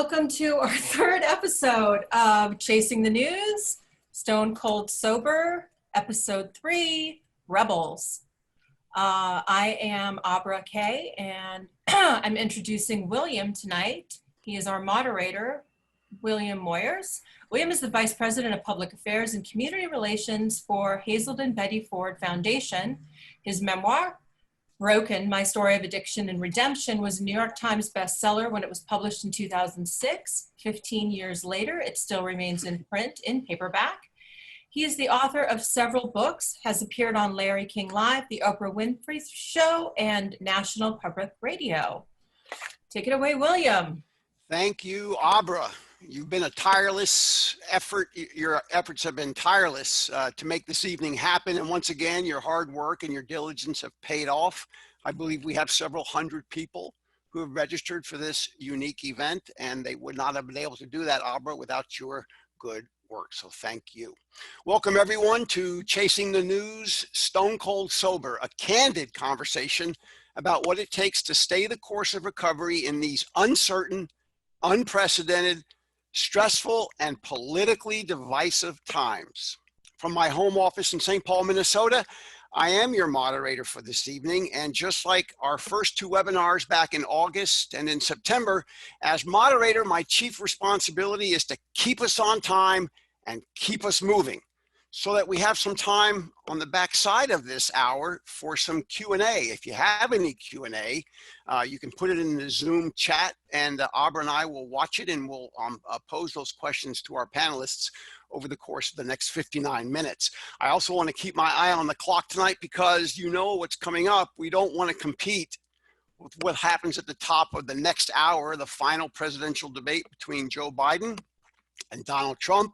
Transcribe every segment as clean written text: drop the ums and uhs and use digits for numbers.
Welcome to our third episode of Chasing the News, Stone Cold Sober, Episode 3, Rebels. I am Abra Kay, and I'm introducing William tonight. He is our moderator, William Moyers. William is the Vice President of Public Affairs and Community Relations for Hazelden Betty Ford Foundation. His memoir, Broken, My Story of Addiction and Redemption, was a New York Times bestseller when it was published in 2006. 15 years later, it still remains in print in paperback. He is the author of several books, has appeared on Larry King Live, The Oprah Winfrey Show, and National Public Radio. Take it away, William. Thank you, Abra. You've been a tireless effort. Your efforts have been tireless to make this evening happen. And once again, your hard work and your diligence have paid off. I believe we have several hundred people who have registered for this unique event, and they would not have been able to do that, Abra, without your good work. So thank you. Welcome everyone to Chasing the News, Stone Cold Sober, a candid conversation about what it takes to stay the course of recovery in these uncertain, unprecedented, stressful, and politically divisive times. From my home office in St. Paul, Minnesota, I am your moderator for this evening, and just like our first two webinars back in August and in September, as moderator, my chief responsibility is to keep us on time and keep us moving so that we have some time on the back side of this hour for some Q&A. If you have any Q&A, you can put it in the Zoom chat, and Abra and I will watch it, and we'll pose those questions to our panelists over the course of the next 59 minutes. I also want to keep my eye on the clock tonight because you know what's coming up. We don't want to compete with what happens at the top of the next hour, the final presidential debate between Joe Biden and Donald Trump.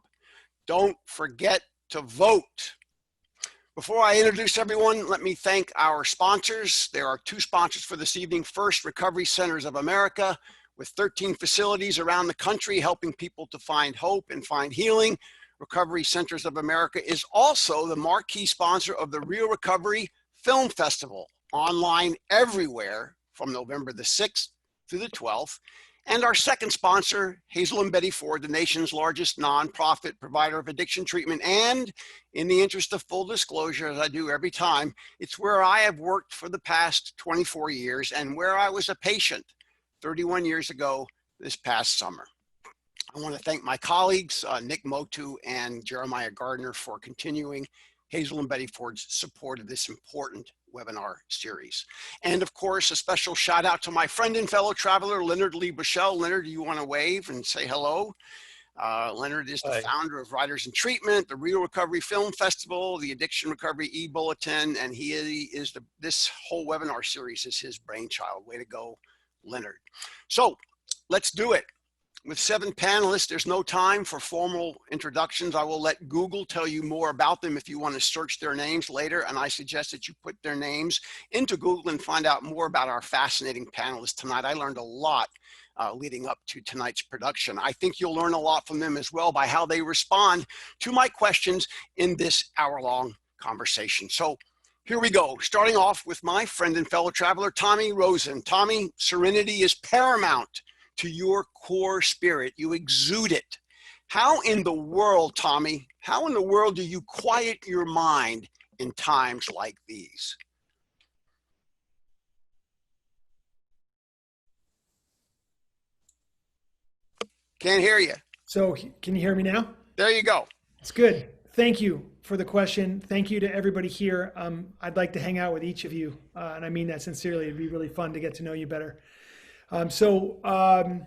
Don't forget to vote. Before I introduce everyone, let me thank our sponsors. There are two sponsors for this evening. First, Recovery Centers of America, with 13 facilities around the country helping people to find hope and find healing. Recovery Centers of America is also the marquee sponsor of the Real Recovery Film Festival, online everywhere from November the 6th through the 12th. And our second sponsor, Hazelden Betty Ford, the nation's largest nonprofit provider of addiction treatment. And in the interest of full disclosure, as I do every time, it's where I have worked for the past 24 years and where I was a patient 31 years ago this past summer. I want to thank my colleagues, Nick Motu and Jeremiah Gardner, for continuing Hazelden Betty Ford's support of this important webinar series. And of course, a special shout out to my friend and fellow traveler, Leonard Lee Bushell. Leonard, do you want to wave and say hello? Leonard is the founder of Writers in Treatment, the Real Recovery Film Festival, the Addiction Recovery e-Bulletin, and he is this whole webinar series is his brainchild. Way to go, Leonard. So let's do it. With 7 panelists, there's no time for formal introductions. I will let Google tell you more about them if you want to search their names later, and I suggest that you put their names into Google and find out more about our fascinating panelists tonight. I learned a lot leading up to tonight's production. I think you'll learn a lot from them as well by how they respond to my questions in this hour-long conversation. So here we go, starting off with my friend and fellow traveler, Tommy Rosen. Tommy, serenity is paramount to your core spirit. You exude it. How in the world, Tommy, how in the world do you quiet your mind in times like these? Can't hear you. So can you hear me now? There you go. It's good. Thank you for the question. Thank you to everybody here. I'd like to hang out with each of you. And I mean that sincerely. It'd be really fun to get to know you better. The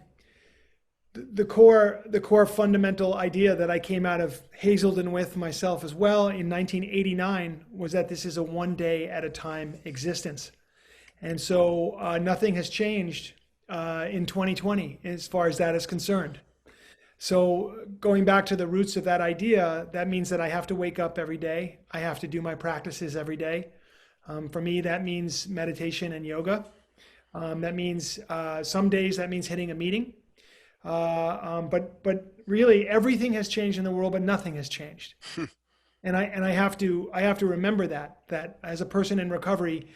core fundamental idea that I came out of Hazelden with myself as well in 1989 was that this is a one day at a time existence. And so nothing has changed in 2020 as far as that is concerned. So going back to the roots of that idea, that means that I have to wake up every day. I have to do my practices every day. For me, that means meditation and yoga. That means some days that means hitting a meeting. But really everything has changed in the world, but nothing has changed. And I have to remember that as a person in recovery,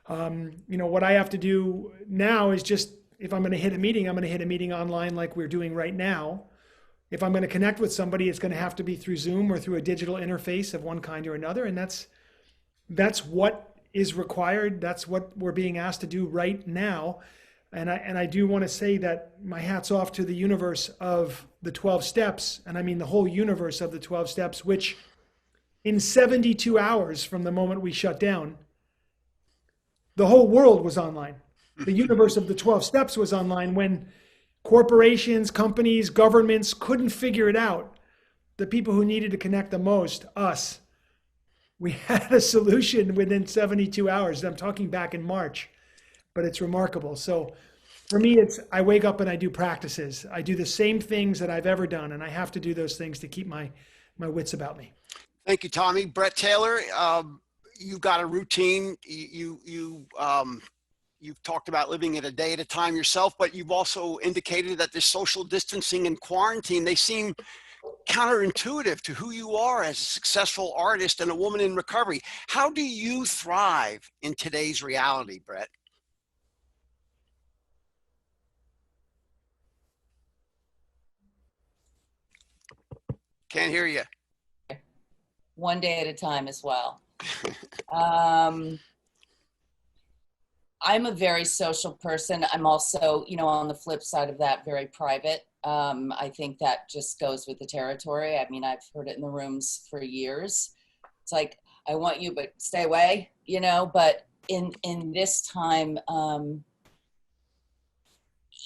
what I have to do now is just if I'm going to hit a meeting, I'm going to hit a meeting online like we're doing right now. If I'm going to connect with somebody, it's going to have to be through Zoom or through a digital interface of one kind or another. And that's what is required. That's what we're being asked to do right now. And I do want to say that my hat's off to the universe of the 12 steps. And I mean the whole universe of the 12 steps, which in 72 hours from the moment we shut down, the whole world was online. The universe of the 12 steps was online when corporations, companies, governments couldn't figure it out. The people who needed to connect the most, us, we had a solution within 72 hours. I'm talking back in March, but it's remarkable. So for me, I wake up and I do practices. I do the same things that I've ever done, and I have to do those things to keep my wits about me. Thank you, Tommy. Brett Taylor, you've got a routine. You've talked about living it a day at a time yourself, but you've also indicated that this social distancing and quarantine, they seem counterintuitive to who you are as a successful artist and a woman in recovery. How do you thrive in today's reality, Brett? Can't hear you. One day at a time as well. I'm a very social person. I'm also, on the flip side of that, very private. I think that just goes with the territory. I mean, I've heard it in the rooms for years. It's like, I want you, but stay away, but in this time,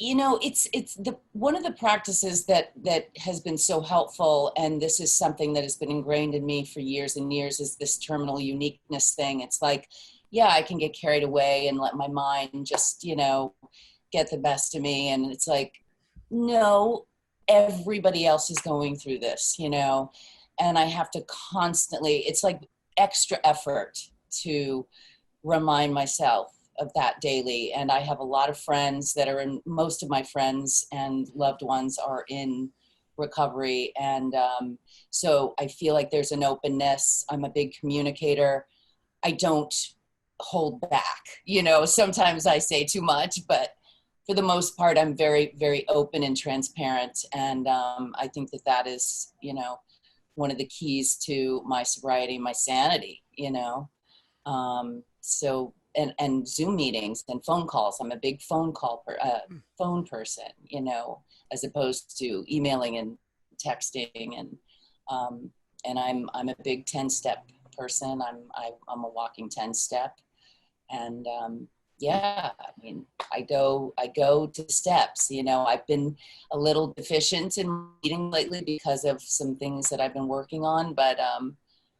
it's one of the practices that has been so helpful, and this is something that has been ingrained in me for years and years, is this terminal uniqueness thing. It's like, yeah, I can get carried away and let my mind just, get the best of me. And it's like, no, everybody else is going through this, and I have to constantly, it's like extra effort to remind myself of that daily. And I have a lot of friends that are in, most of my friends and loved ones are in recovery. And so I feel like there's an openness. I'm a big communicator. I don't hold back, sometimes I say too much, but for the most part, I'm very, very open and transparent. And I think that is, one of the keys to my sobriety, my sanity, so, and Zoom meetings and phone calls. I'm a big phone person, as opposed to emailing and texting. And I'm a big 10-step person. I'm a walking 10-step. And yeah, I mean, I go to steps. I've been a little deficient in eating lately because of some things that I've been working on, but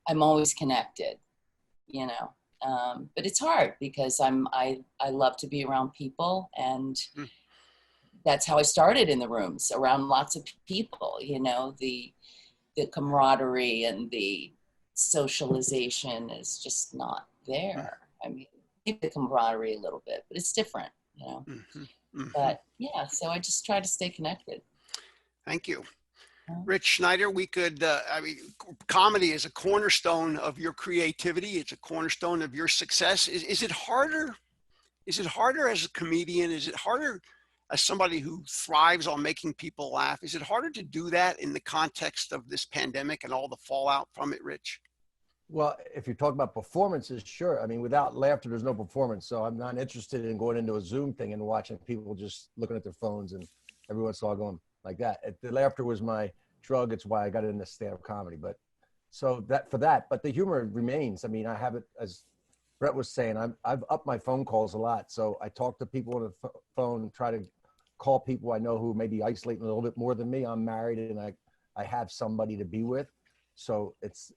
I'm always connected, but it's hard because I love to be around people, and that's how I started in the rooms, around lots of people, the camaraderie and the socialization is just not there. I mean, the camaraderie a little bit, but it's different, but yeah, so I just try to stay connected. Thank you. Rich Schneider, we could, comedy is a cornerstone of your creativity. It's a cornerstone of your success. Is it harder? Is it harder as a comedian? Is it harder as somebody who thrives on making people laugh? Is it harder to do that in the context of this pandemic and all the fallout from it, Rich? Well, if you're talking about performances, sure. I mean, without laughter, there's no performance. So I'm not interested in going into a Zoom thing and watching people just looking at their phones and every once in a while going like that. The laughter was my drug. It's why I got into stand-up comedy. But so but the humor remains. I mean, I have it, as Brett was saying, I've upped my phone calls a lot. So I talk to people on the phone, try to call people I know who may be isolating a little bit more than me. I'm married and I have somebody to be with. So it's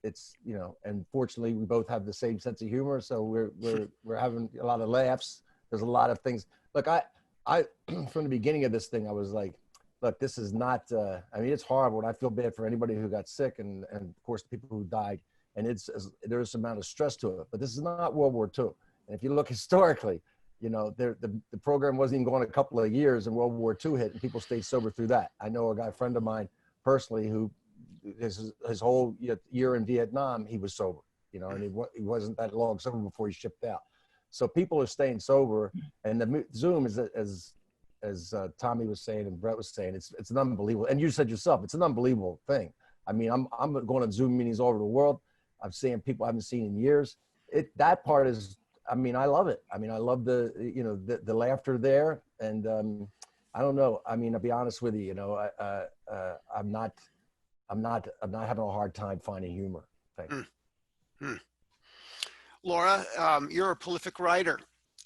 and fortunately we both have the same sense of humor. So we're having a lot of laughs. There's a lot of things. Look, I from the beginning of this thing, I was like, look, this is not, I mean, it's horrible. And I feel bad for anybody who got sick and of course the people who died. And there's an amount of stress to it, but this is not World War II. And if you look historically, the program wasn't even going a couple of years and World War II hit and people stayed sober through that. I know a friend of mine personally who his whole year in Vietnam, he was sober, and he wasn't that long sober before he shipped out. So people are staying sober, and the Zoom is as Tommy was saying and Brett was saying, it's an unbelievable, and you said yourself, it's an unbelievable thing. I mean, I'm going to Zoom meetings all over the world. I'm seeing people I haven't seen in years. That part is, I mean, I love it. I mean, I love the laughter there, and I don't know. I mean, I'll be honest with you. I'm not having a hard time finding humor. Thanks. Laura, you're a prolific writer,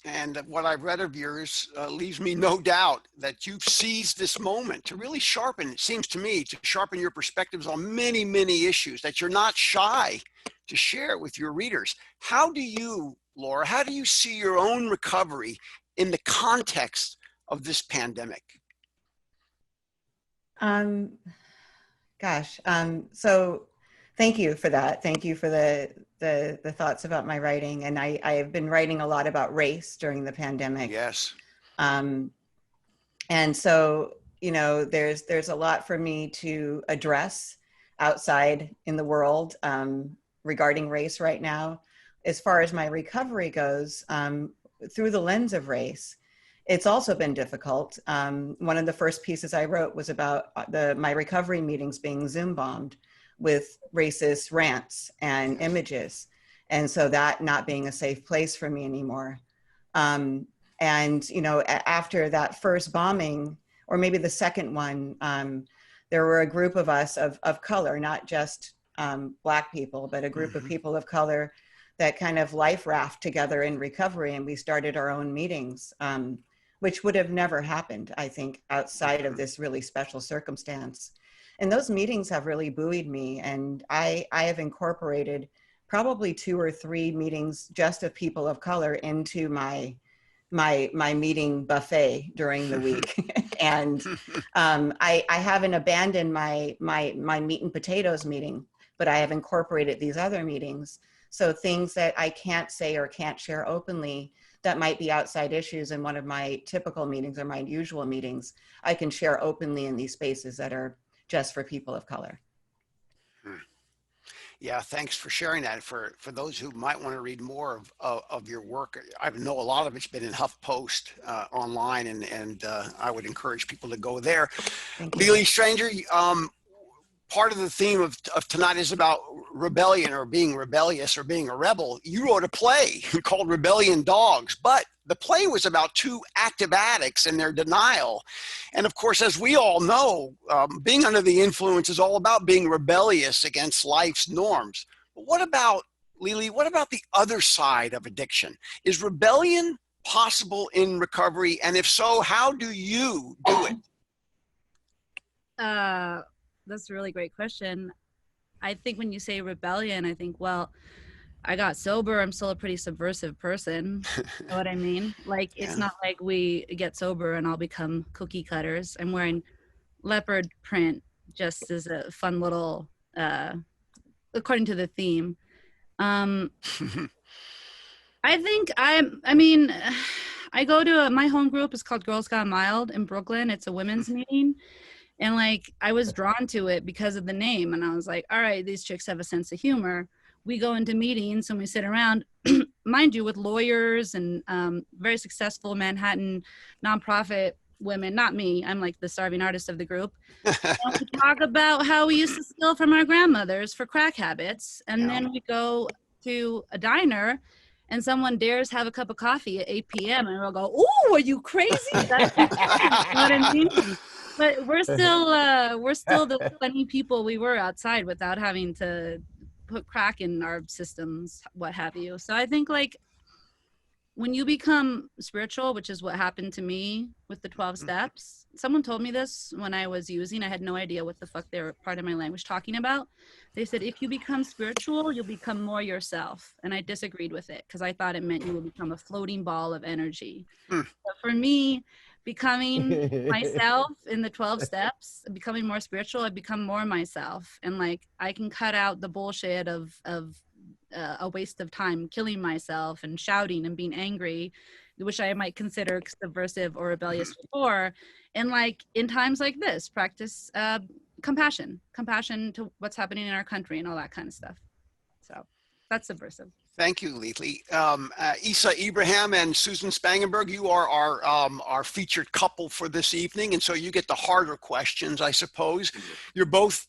and what I've read of yours leaves me no doubt that you've seized this moment to really sharpen, it seems to me, to sharpen your perspectives on many, many issues, that you're not shy to share with your readers. How do you, Laura, how do you see your own recovery in the context of this pandemic? So thank you for that. Thank you for the thoughts about my writing. And I have been writing a lot about race during the pandemic. Yes. And so, there's a lot for me to address outside in the world regarding race right now. As far as my recovery goes, through the lens of race, it's also been difficult. One of the first pieces I wrote was about my recovery meetings being Zoom bombed with racist rants and images. And so that not being a safe place for me anymore. After that first bombing, or maybe the second one, there were a group of us of color, not just Black people, but a group of people of color that kind of life raft together in recovery. And we started our own meetings, which would have never happened, I think, outside of this really special circumstance. And those meetings have really buoyed me. And I have incorporated probably 2 or 3 meetings just of people of color into my meeting buffet during the week. And I haven't abandoned my meat and potatoes meeting, but I have incorporated these other meetings. So things that I can't say or can't share openly that might be outside issues in one of my typical meetings or my usual meetings, I can share openly in these spaces that are just for people of color. Yeah, thanks for sharing that. For those who might want to read more of your work, I know a lot of it's been in HuffPost online, and I would encourage people to go there. Lily Stranger, part of the theme of tonight is about rebellion, or being rebellious, or being a rebel. You wrote a play called Rebellion Dogs, but the play was about 2 active addicts and their denial. And of course, as we all know, being under the influence is all about being rebellious against life's norms. But what about, Lily, what about the other side of addiction? Is rebellion possible in recovery? And if so, how do you do it? That's a really great question. I think when you say rebellion, I think, well, I got sober. I'm still a pretty subversive person. You know what I mean? Like, it's not like we get sober and all become cookie cutters. I'm wearing leopard print just as a fun little, according to the theme. I think I go to, my home group is called Girls Gone Mild in Brooklyn. It's a women's meeting. And like, I was drawn to it because of the name. And I was like, all right, these chicks have a sense of humor. We go into meetings and we sit around, mind you, with lawyers and very successful Manhattan nonprofit women, not me. I'm like the starving artist of the group. And we talk about how we used to steal from our grandmothers for crack habits. And then we go to a diner and someone dares have a cup of coffee at 8 p.m. and we'll go, "Ooh, are you crazy?" That's you know what I mean? But we're still the funny people we were outside without having to put crack in our systems, what have you. So I think, like, when you become spiritual, which is what happened to me with the 12 steps, someone told me this when I was using, I had no idea what the fuck they were, part of my language, talking about. They said, if you become spiritual, you'll become more yourself. And I disagreed with it because I thought it meant you would become a floating ball of energy. But for me, becoming myself in the 12 steps, becoming more spiritual, I've become more myself. And like, I can cut out the bullshit of a waste of time killing myself and shouting and being angry, which I might consider subversive or rebellious before. And like, in times like this, practice compassion to what's happening in our country and all that kind of stuff. So that's subversive. Thank you, Lethe. Isa Ibrahim and Susan Spangenberg, you are our featured couple for this evening, and so you get the harder questions, I suppose. You're both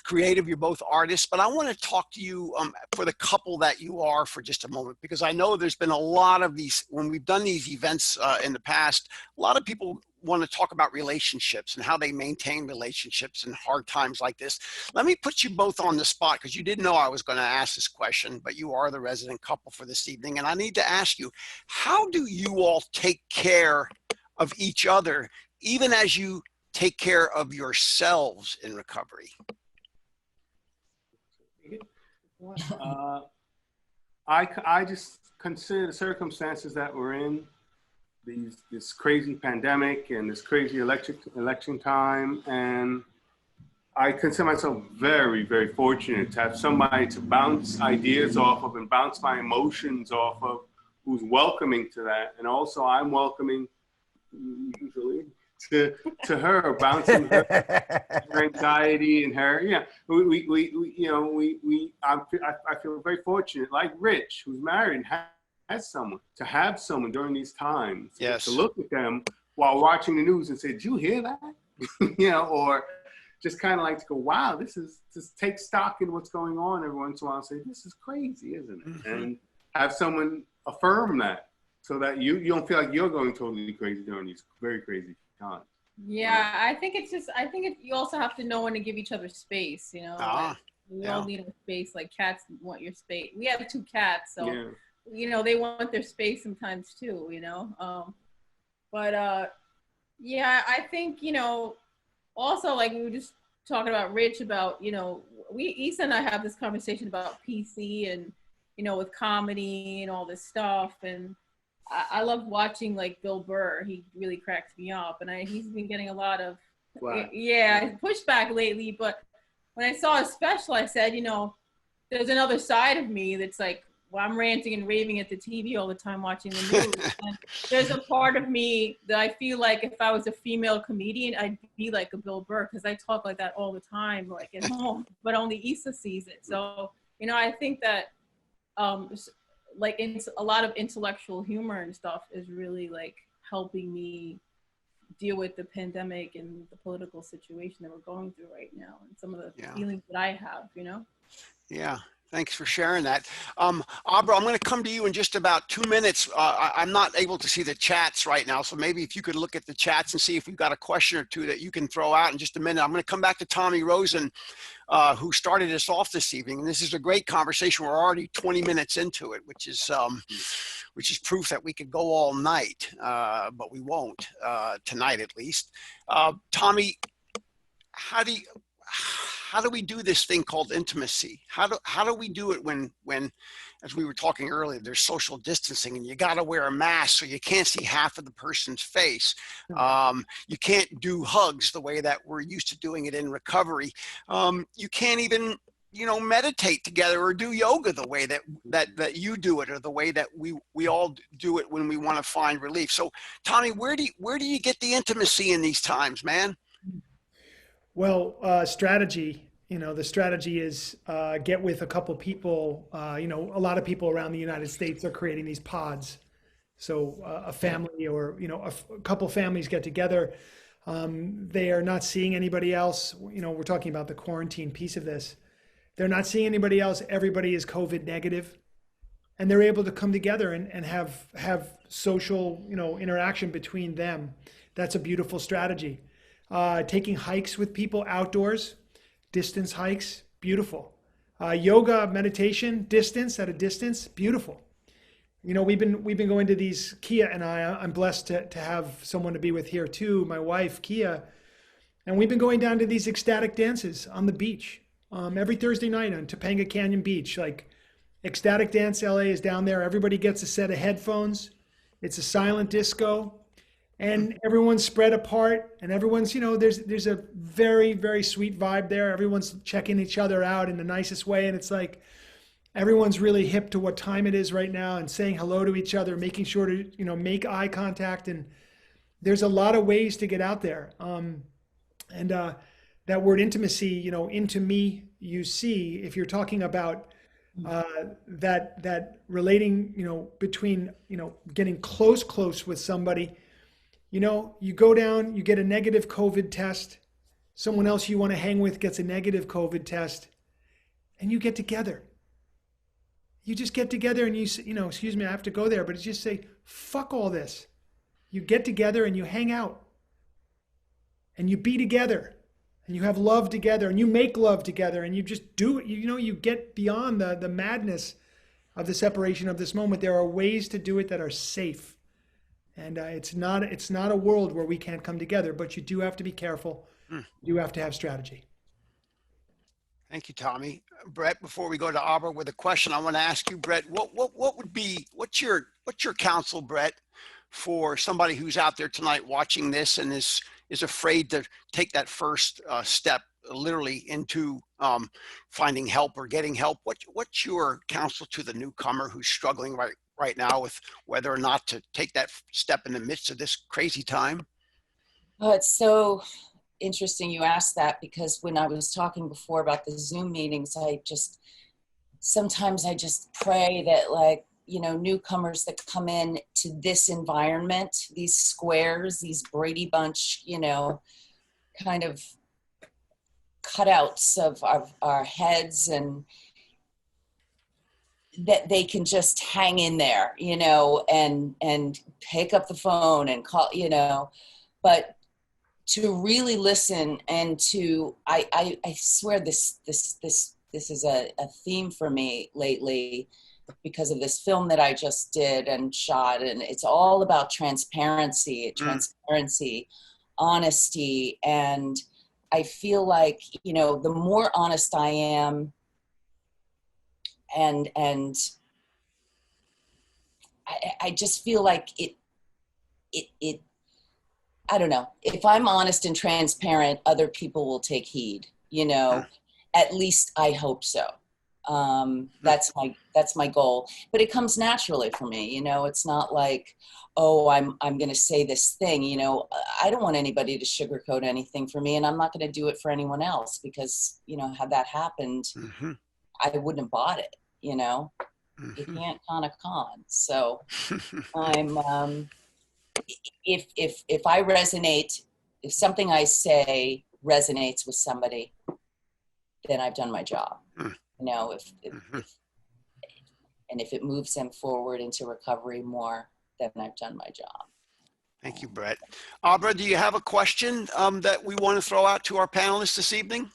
creative, you're both artists, but I want to talk to you for the couple that you are for just a moment, because I know there's been a lot of these, when we've done these events in the past, a lot of people want to talk about relationships and how they maintain relationships in hard times like this. Let me put you both on the spot, because you didn't know I was going to ask this question, but you are the resident couple for this evening. And I need to ask you, how do you all take care of each other, even as you take care of yourselves in recovery? I just consider the circumstances that we're in, this crazy pandemic and this crazy election time, and I consider myself very, very fortunate to have somebody to bounce ideas off of and bounce my emotions off of, who's welcoming to that, and also I'm welcoming usually to her, bouncing her anxiety and her, yeah. I feel very fortunate, like Rich, who's married and has someone, to have someone during these times. Yes. To look at them while watching the news and say, "Did you hear that?" Or just kind of like to go, "Wow, just take stock in what's going on every once in a while and say, this is crazy, isn't it?" Mm-hmm. And have someone affirm that, so that you don't feel like you're going totally crazy during these very crazy times. Yeah, I think you also have to know when to give each other space, Like, we all need a space. Like cats want your space. We have 2 cats, so they want their space sometimes too, I think, also, like we were just talking about Rich, about, Issa and I have this conversation about PC and, with comedy and all this stuff. And I love watching like Bill Burr. He really cracks me up, and he's been getting a lot of pushback lately. But when I saw his special, I said, there's another side of me that's like, well, I'm ranting and raving at the TV all the time watching the news. And there's a part of me that I feel like if I was a female comedian, I'd be like a Bill Burr, because I talk like that all the time, like at home, but only Issa sees it. So, I think that like a lot of intellectual humor and stuff is really like helping me deal with the pandemic and the political situation that we're going through right now, and some of the feelings that I have, Yeah. Thanks for sharing that. Abra, I'm going to come to you in just about 2 minutes. I'm not able to see the chats right now, so maybe if you could look at the chats and see if we've got a question or two that you can throw out in just a minute. I'm going to come back to Tommy Rosen, who started us off this evening. And this is a great conversation. We're already 20 minutes into it, which is proof that we could go all night, but we won't tonight, at least. Tommy, how do we do this thing called intimacy? How do we do it when, as we were talking earlier, there's social distancing and you got to wear a mask so you can't see half of the person's face. You can't do hugs the way that we're used to doing it in recovery. You can't even, meditate together or do yoga the way that you do it, or the way that we all do it when we want to find relief. So, Tommy, where do you get the intimacy in these times, man? Well, strategy, the strategy is get with a couple people. A lot of people around the United States are creating these pods. So a family or, a couple families get together. They are not seeing anybody else. We're talking about the quarantine piece of this. They're not seeing anybody else. Everybody is COVID negative. And they're able to come together and have social, interaction between them. That's a beautiful strategy. Taking hikes with people outdoors, distance hikes, beautiful. Yoga, meditation, distance, at a distance, beautiful. We've been going to these, Kia and I'm blessed to have someone to be with here too, my wife, Kia. And we've been going down to these ecstatic dances on the beach every Thursday night on Topanga Canyon Beach. Like Ecstatic Dance LA is down there. Everybody gets a set of headphones. It's a silent disco. And everyone's spread apart, and everyone's, there's a very, very sweet vibe there. Everyone's checking each other out in the nicest way. And it's like, everyone's really hip to what time it is right now and saying hello to each other, making sure to, make eye contact. And there's a lot of ways to get out there. That word intimacy, into me, you see, if you're talking about that relating, between, getting close with somebody. You go down, you get a negative COVID test. Someone else you want to hang with gets a negative COVID test, and you get together. You just get together and excuse me, I have to go there, but it's just say, fuck all this. You get together and you hang out, and you be together, and you have love together, and you make love together, and you just do it. You get beyond the madness of the separation of this moment. There are ways to do it that are safe. And it's not a world where we can't come together, but you do have to be careful. You have to have strategy. Thank you, Tommy. Brett, before we go to Abra with a question, I want to ask you, Brett, what's your counsel, Brett, for somebody who's out there tonight watching this and is afraid to take that first step literally into finding help or getting help? What's your counsel to the newcomer who's struggling right now with whether or not to take that step in the midst of this crazy time? Oh, it's so interesting you asked that, because when I was talking before about the Zoom meetings, sometimes I just pray that, newcomers that come in to this environment, these squares, these Brady Bunch, kind of cutouts of our heads, and that they can just hang in there, and pick up the phone and call, but to really listen and to, I swear this is a theme for me lately, because of this film that I just did and shot, and it's all about transparency, honesty. And I feel like, the more honest I am, and I just feel like it I don't know, if I'm honest and transparent, other people will take heed, at least I hope so. That's my goal, but it comes naturally for me. It's not like, oh, I'm going to say this thing, I don't want anybody to sugarcoat anything for me, and I'm not going to do it for anyone else, because, had that happened, I wouldn't have bought it, You can't con a con. So I'm, if I resonate, if something I say resonates with somebody, then I've done my job. If it moves them forward into recovery more, then I've done my job. Thank you, Brett. Abra, do you have a question that we want to throw out to our panelists this evening?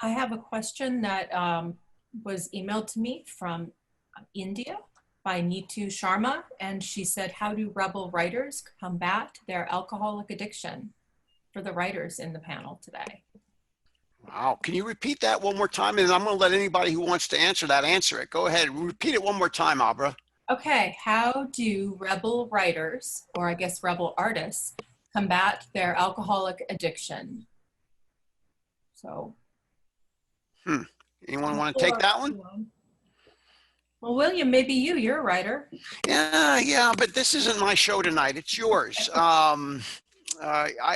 I have a question that was emailed to me from India by Neetu Sharma, and she said, how do rebel writers combat their alcoholic addiction? For the writers in the panel today. Wow. Can you repeat that one more time? And I'm going to let anybody who wants to answer that answer it. Go ahead. Repeat it one more time, Abra. Okay. How do rebel writers, or I guess rebel artists, combat their alcoholic addiction? So. Anyone want to take that one? Well, William, maybe you're a writer. Yeah, but this isn't my show tonight. It's yours.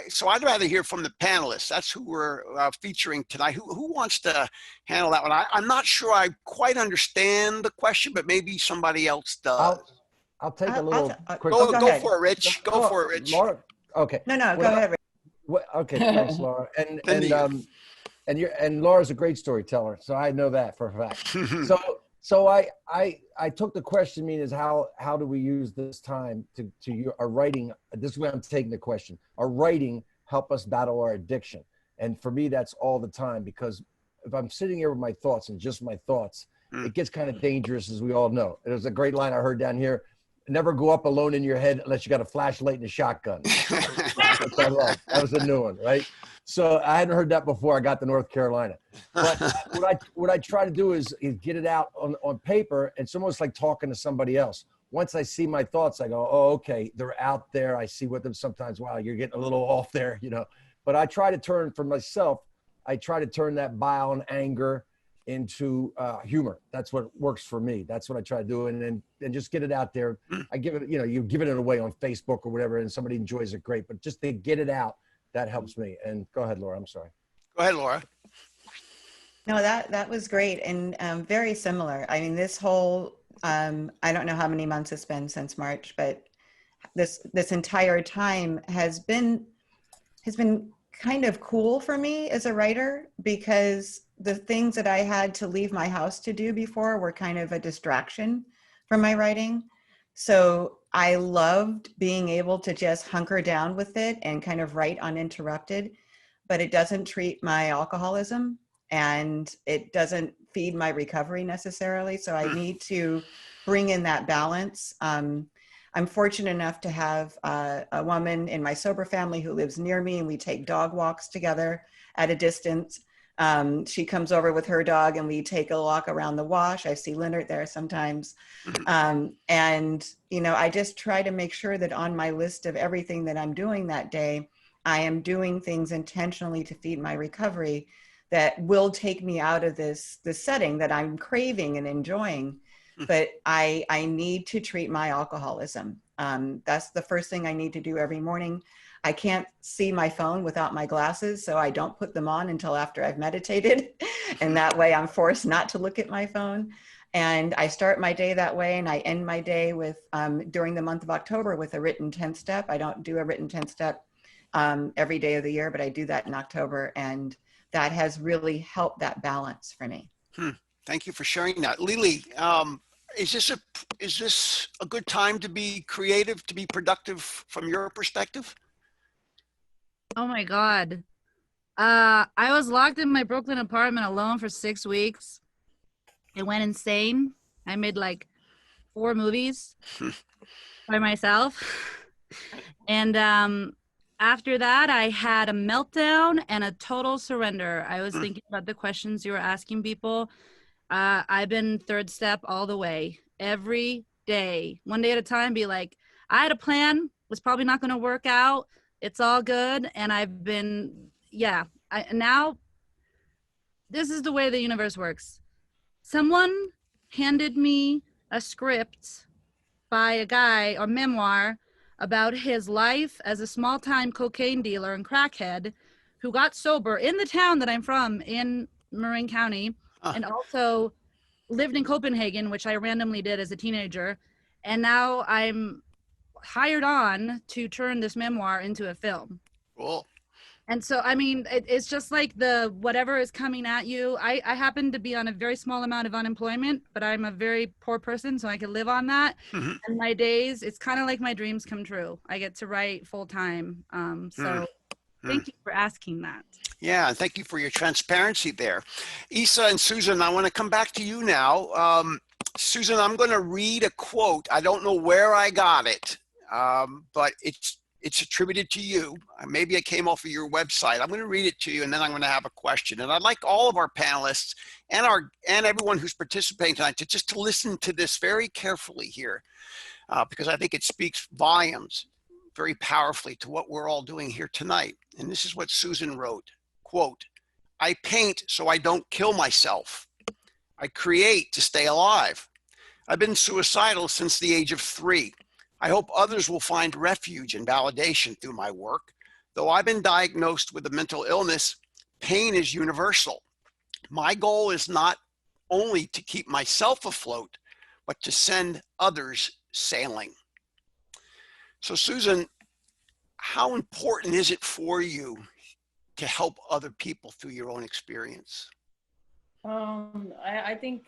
So I'd rather hear from the panelists. That's who we're featuring tonight. Who wants to handle that one? I'm not sure I quite understand the question, but maybe somebody else does. I'll take a little quick. Go for it, Rich. Go for it, Rich. Laura, okay. No, go ahead, Rich. Okay, thanks, Laura. And Laura's a great storyteller, so I know that for a fact. So I took the question, is how do we use this time to our writing? This is where I'm taking the question. Our writing help us battle our addiction, and for me that's all the time, because if I'm sitting here with my thoughts and just my thoughts, it gets kind of dangerous, as we all know. There's a great line I heard down here: "Never go up alone in your head unless you got a flashlight and a shotgun." That was a new one, right? So I hadn't heard that before I got to North Carolina. But what I try to do is get it out on paper. And it's almost like talking to somebody else. Once I see my thoughts, I go, oh, okay, they're out there. I see with them sometimes, wow, you're getting a little off there, But I try to turn, for myself, that bile and anger into humor. That's what works for me. That's what I try to do. And just get it out there. I give it, you give it away on Facebook or whatever, and somebody enjoys it, great. But just to get it out, that helps me. And go ahead, Laura. I'm sorry. Go ahead, Laura. No, that was great and very similar. I mean, this whole I don't know how many months it's been since March, but this entire time has been kind of cool for me as a writer because the things that I had to leave my house to do before were kind of a distraction from my writing. So I loved being able to just hunker down with it and kind of write uninterrupted, but it doesn't treat my alcoholism and it doesn't feed my recovery necessarily. So I need to bring in that balance. I'm fortunate enough to have a woman in my sober family who lives near me, and we take dog walks together at a distance. She comes over with her dog, and we take a walk around the wash. I see Leonard there sometimes. And, you know, I just try to make sure that on my list of everything that I'm doing that day, I am doing things intentionally to feed my recovery that will take me out of this setting that I'm craving and enjoying. But I need to treat my alcoholism. That's the first thing I need to do every morning. I can't see my phone without my glasses, so I don't put them on until after I've meditated. And that way I'm forced not to look at my phone. And I start my day that way, and I end my day with, during the month of October, with a written 10 step. I don't do a written 10 step every day of the year, but I do that in October. And that has really helped that balance for me. Thank you for sharing that. Lily, is this a good time to be creative, to be productive from your perspective? Oh my God. I was locked in my Brooklyn apartment alone for 6 weeks. It went insane. I made like 4 movies by myself. And after that, I had a meltdown and a total surrender. I was thinking about the questions you were asking people. I've been third step all the way, every day, one day at a time. Be like, I had a plan. It's probably not going to work out. It's all good. And I've been, now this is the way the universe works. Someone handed me a script by a guy, or memoir, about his life as a small-time cocaine dealer and crackhead who got sober in the town that I'm from in Marin County, and also lived in Copenhagen, which I randomly did as a teenager. And now I'm hired on to turn this memoir into a film. Cool. And so, I mean, it's just like the whatever is coming at you. I happen to be on a very small amount of unemployment, but I'm a very poor person, so I can live on that. And my days, it's kind of like my dreams come true. I get to write full time. So thank you for asking that. Yeah, and thank you for your transparency there. Isa and Susan, I want to come back to you now. Susan, I'm going to read a quote. I don't know where I got it, but it's attributed to you. Maybe it came off of your website. I'm going to read it to you, and then I'm going to have a question. And I'd like all of our panelists and everyone who's participating tonight to listen to this very carefully here, because I think it speaks volumes very powerfully to what we're all doing here tonight. And this is what Susan wrote, quote, "I paint so I don't kill myself. I create to stay alive. I've been suicidal since the age of 3. I hope others will find refuge and validation through my work. Though I've been diagnosed with a mental illness, pain is universal. My goal is not only to keep myself afloat, but to send others sailing." So Susan, how important is it for you to help other people through your own experience? I think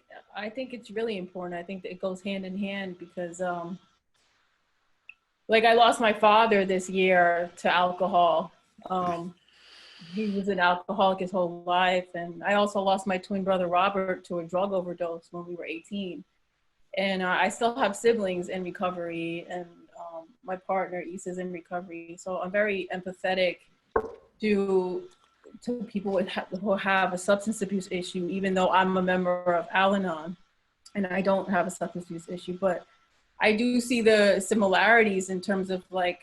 it's really important. I think that it goes hand in hand because like I lost my father this year to alcohol. He was an alcoholic his whole life. And I also lost my twin brother, Robert, to a drug overdose when we were 18. And I still have siblings in recovery, and my partner, Issa's in recovery. So I'm very empathetic to people who have a substance abuse issue, even though I'm a member of Al-Anon and I don't have a substance abuse issue. But I do see the similarities in terms of like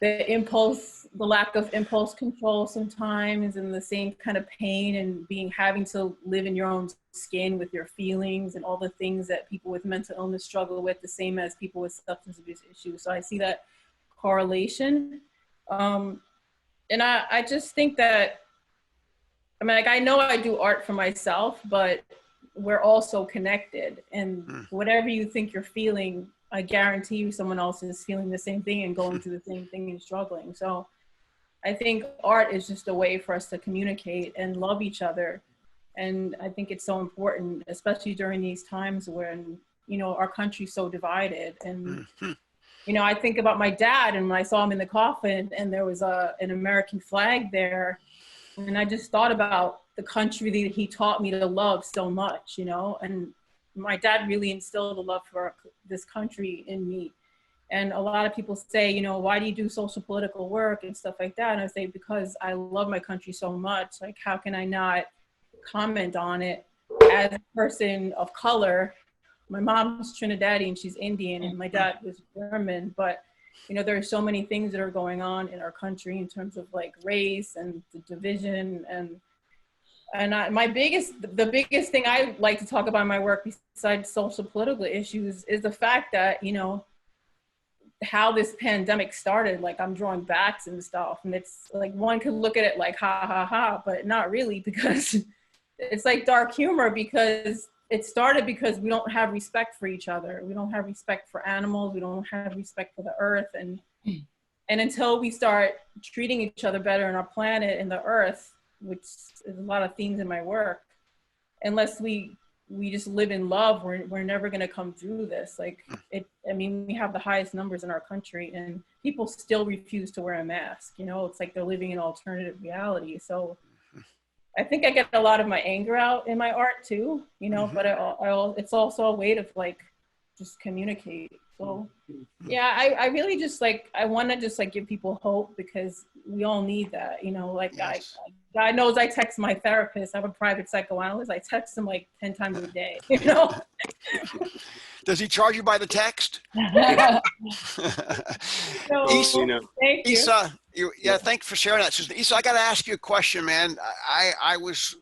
the lack of impulse control sometimes, and the same kind of pain and having to live in your own skin with your feelings and all the things that people with mental illness struggle with, the same as people with substance abuse issues. So I see that correlation. And I just think that I mean, like, I know I do art for myself, but we're all so connected. And whatever you think you're feeling, I guarantee you someone else is feeling the same thing and going through the same thing and struggling. So I think art is just a way for us to communicate and love each other. And I think it's so important, especially during these times when, you know, our country's so divided. And, you know, I think about my dad, and when I saw him in the coffin and there was an American flag there, and I just thought about the country that he taught me to love so much, you know, and my dad really instilled a love for this country in me. And a lot of people say, you know, why do you do social political work and stuff like that? And I say, because I love my country so much. Like, how can I not comment on it as a person of color? My mom's Trinidadian, she's Indian, and my dad was German. But, you know, there are so many things that are going on in our country in terms of like race and the division. And the biggest thing I like to talk about in my work besides social political issues is the fact that, you know, how this pandemic started. Like, I'm drawing bats and stuff, and it's like, one could look at it like ha ha ha, but not really, because it's like dark humor, because it started because we don't have respect for each other. We don't have respect for animals. We don't have respect for the earth. And until we start treating each other better in our planet and the earth, which is a lot of themes in my work, unless we just live in love, we're never going to come through this. Like, I mean, we have the highest numbers in our country, and people still refuse to wear a mask. You know, it's like they're living in alternative reality. So I think I get a lot of my anger out in my art too, you know, but it's also a way to like just communicate. So yeah, I really just like, I want to just like give people hope, because we all need that, you know. Like, Yes. God knows I text my therapist. I have a private psychoanalyst. I text him like 10 times a day, you know. Does he charge you by the text? So, Issa, You know, thank you. Issa, thank you for sharing that. So, Issa, I got to ask you a question, man. I was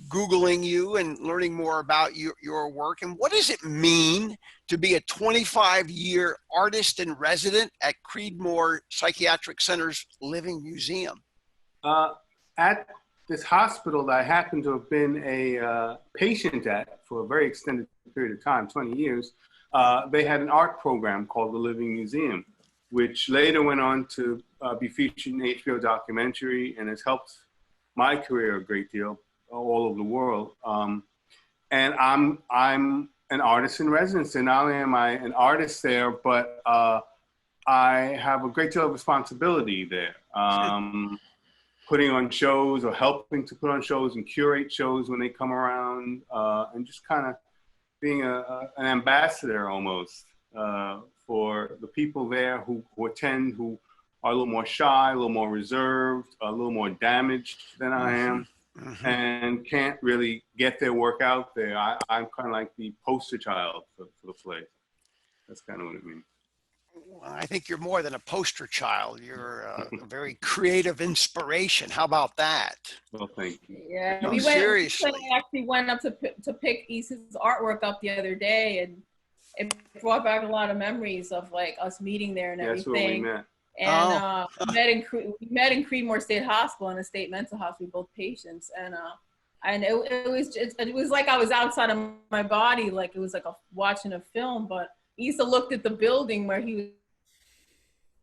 Googling you and learning more about your work. And what does it mean to be a 25-year artist in resident at Creedmoor Psychiatric Center's Living Museum? at this hospital that I happened to have been a patient at for a very extended period of time, 20 years, they had an art program called the Living Museum, which later went on to be featured in an HBO documentary, and has helped my career a great deal all over the world. And I'm an artist in residence, and not only am I an artist there, but I have a great deal of responsibility there. Putting on shows, or helping to put on shows and curate shows when they come around, and just kind of being an ambassador almost for the people there who attend, who are a little more shy, a little more reserved, a little more damaged than I am, and can't really get their work out there. I'm kind of like the poster child for the place. That's kind of what it means. I think you're more than a poster child. You're a very creative inspiration. How about that? Well, thank you. Yeah, No, we seriously. actually went up to pick Issa's artwork up the other day, and it brought back a lot of memories of like us meeting there and That's where we everything. met. And we met in Creedmoor State Hospital, in a state mental hospital, both patients, and it was like I was outside of my body, like it was like watching a film. But Issa looked at the building where he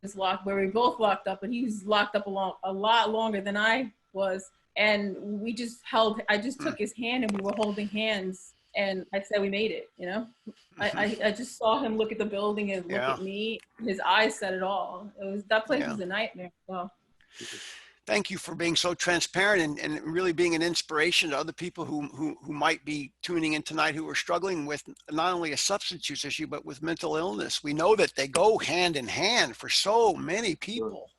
was locked, where we both locked up, but he was locked up a lot longer than I was. And I just took his hand, and we were holding hands, and I said, we made it, you know? I just saw him look at the building and look at me. His eyes said it all. That place was a nightmare. So. Thank you for being so transparent and really being an inspiration to other people who might be tuning in tonight, who are struggling with not only a substance use issue, but with mental illness. We know that they go hand in hand for so many people.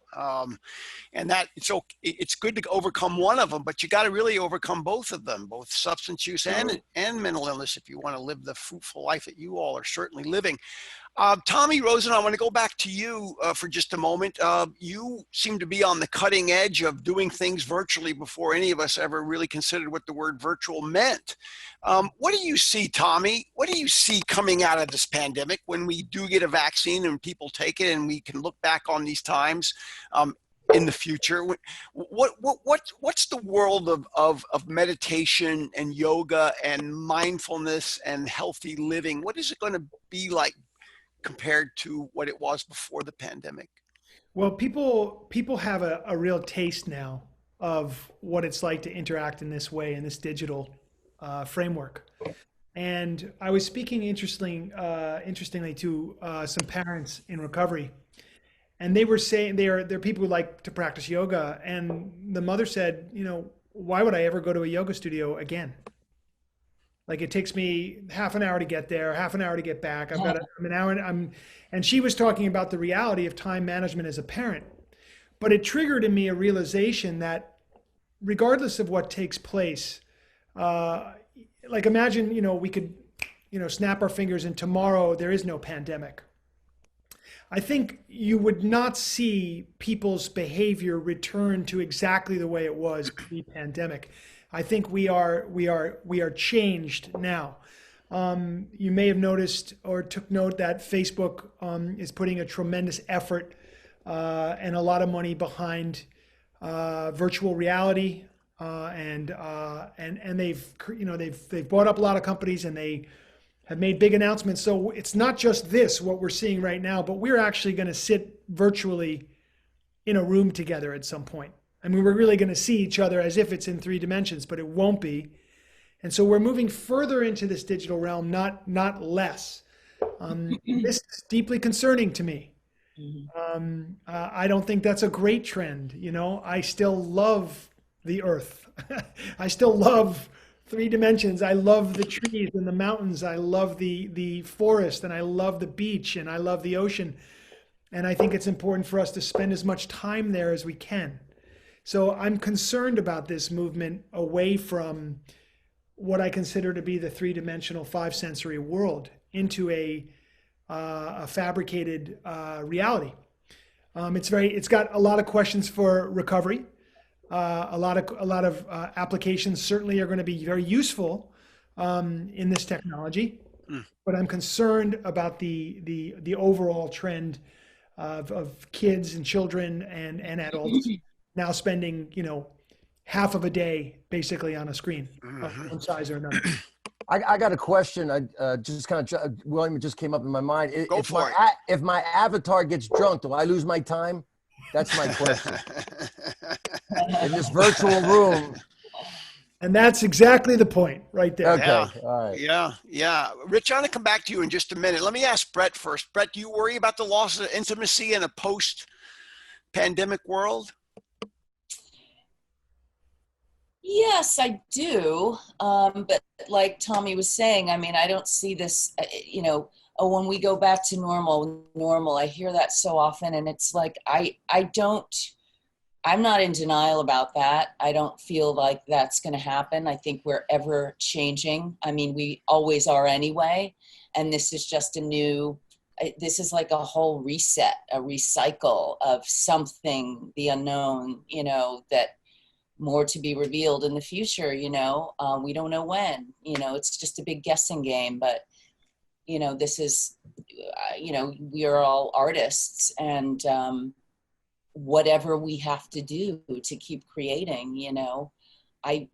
And that it's good to overcome one of them, but you got to really overcome both of them, both substance use and mental illness, if you want to live the fruitful life that you all are certainly living. Tommy Rosen, I want to go back to you for just a moment. You seem to be on the cutting edge of doing things virtually before any of us ever really considered what the word virtual meant. What do you see, Tommy? What do you see coming out of this pandemic when we do get a vaccine and people take it and we can look back on these times? in the future? What's the world of meditation and yoga and mindfulness and healthy living? What is it going to be like compared to what it was before the pandemic? Well, people have a real taste now of what it's like to interact in this way in this digital framework. And I was speaking interestingly to some parents in recovery, and they were saying they're people who like to practice yoga, and the mother said, why would I ever go to a yoga studio again? Like it takes me half an hour to get there, half an hour to get back. I'm an hour, and she was talking about the reality of time management as a parent. But it triggered in me a realization that regardless of what takes place, like imagine, we could, snap our fingers and tomorrow there is no pandemic. I think you would not see people's behavior return to exactly the way it was pre-pandemic. I think we are changed now. You may have noticed or took note that Facebook is putting a tremendous effort and a lot of money behind virtual reality, and they've bought up a lot of companies and they have made big announcements. So it's not just what we're seeing right now, but we're actually going to sit virtually in a room together at some point. I mean, we're really going to see each other as if it's in 3 dimensions, but it won't be. And so we're moving further into this digital realm, not less. This is deeply concerning to me. I don't think that's a great trend. I still love the earth. I still love 3 dimensions. I love the trees and the mountains. I love the forest, and I love the beach, and I love the ocean. And I think it's important for us to spend as much time there as we can. So I'm concerned about this movement away from what I consider to be the 3-dimensional 5-sensory world into a fabricated reality. It's got a lot of questions for recovery. A lot of applications certainly are going to be very useful in this technology, but I'm concerned about the overall trend of kids and children and adults now spending half of a day basically on a screen of one size or another. I got a question. I just kind of William, it just came up in my mind. Go for it. If my avatar gets drunk, do I lose my time? That's my question. In this virtual room. And that's exactly the point right there. Okay. Yeah. All right. Yeah. Rich, I'm going to come back to you in just a minute. Let me ask Brett first. Brett, do you worry about the loss of intimacy in a post-pandemic world? Yes, I do. But like Tommy was saying, I mean, I don't see this, when we go back to normal, I hear that so often. And it's like, I'm not in denial about that. I don't feel like that's going to happen. I think we're ever changing. I mean, we always are anyway. And this is just this is like a whole reset, a recycle of something, the unknown, that more to be revealed in the future, we don't know when, it's just a big guessing game, but, this is, we are all artists, and whatever we have to do to keep creating, I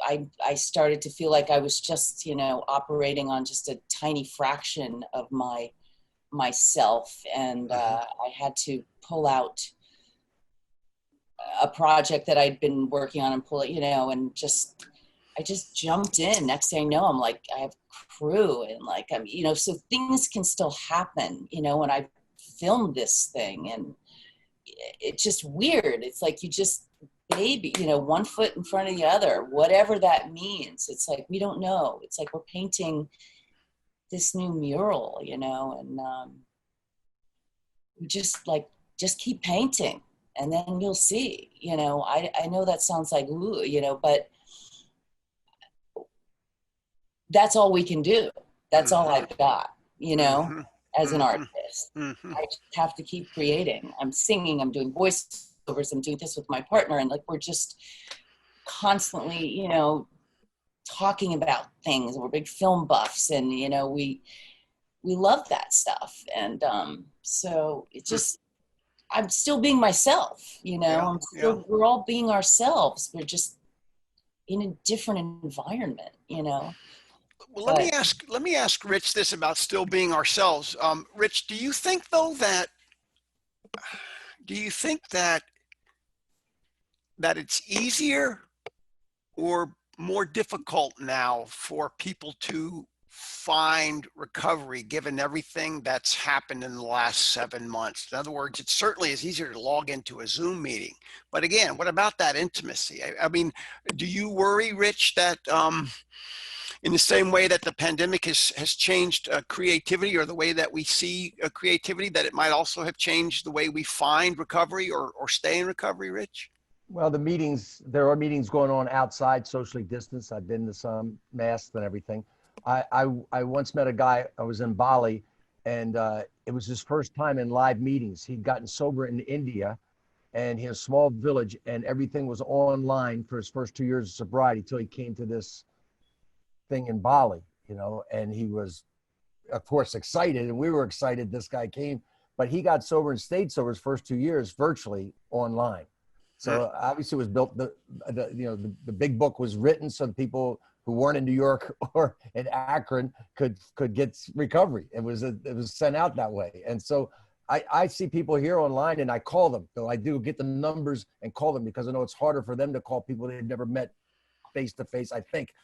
started to feel like I was just, operating on just a tiny fraction of myself. And I had to pull out a project that I'd been working on and pull it, and I just jumped in. Next thing I know, I'm like, I have crew, and like, I'm, so things can still happen, and I filmed this thing, and it's just weird. It's like, you just baby, one foot in front of the other, whatever that means. It's like, we don't know. It's like, we're painting this new mural, and we just keep painting. And then you'll see, I know that sounds like, ooh, but that's all we can do. That's all I've got, as an artist. I just have to keep creating. I'm singing, I'm doing voiceovers, I'm doing this with my partner. And like, we're just constantly, talking about things. We're big film buffs, and, we love that stuff. And so it just, I'm still being myself, you know. Yeah, I'm still, we're all being ourselves. We're just in a different environment, you know. Well, But let me ask Rich this about still being ourselves. Rich, do you think though that that it's easier or more difficult now for people to find recovery given everything that's happened in the last 7 months? In other words, it certainly is easier to log into a Zoom meeting. But again, what about that intimacy? I mean, do you worry, Rich, that in the same way that the pandemic has changed creativity or the way that we see creativity, that it might also have changed the way we find recovery or stay in recovery, Rich? Well, there are meetings going on outside, socially distanced. I've been to some, masked and everything. I once met a guy, I was in Bali, and it was his first time in live meetings. He'd gotten sober in India, and he had a small village, and everything was online for his first 2 years of sobriety till he came to this thing in Bali, you know, and he was, of course, excited, and we were excited this guy came, but he got sober and stayed sober his first 2 years virtually online. So obviously it was built, the big book was written so the people who weren't in New York or in Akron could get recovery. It was sent out that way. And so I see people here online and I call them. So I do get the numbers and call them because I know it's harder for them to call people they've never met face to face. I think